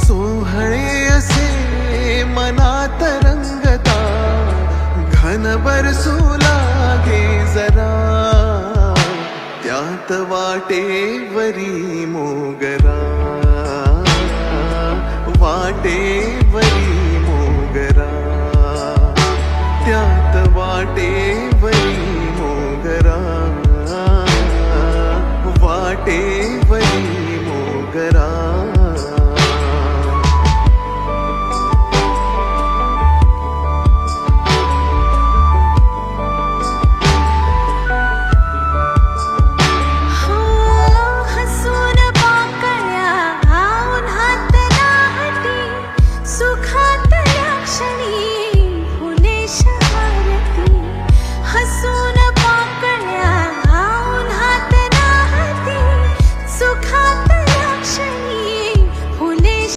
सोहळे असे मनात रंगता, घन बरसू लागे जरा, त्यात वाटेवरी मोगरा, वाटे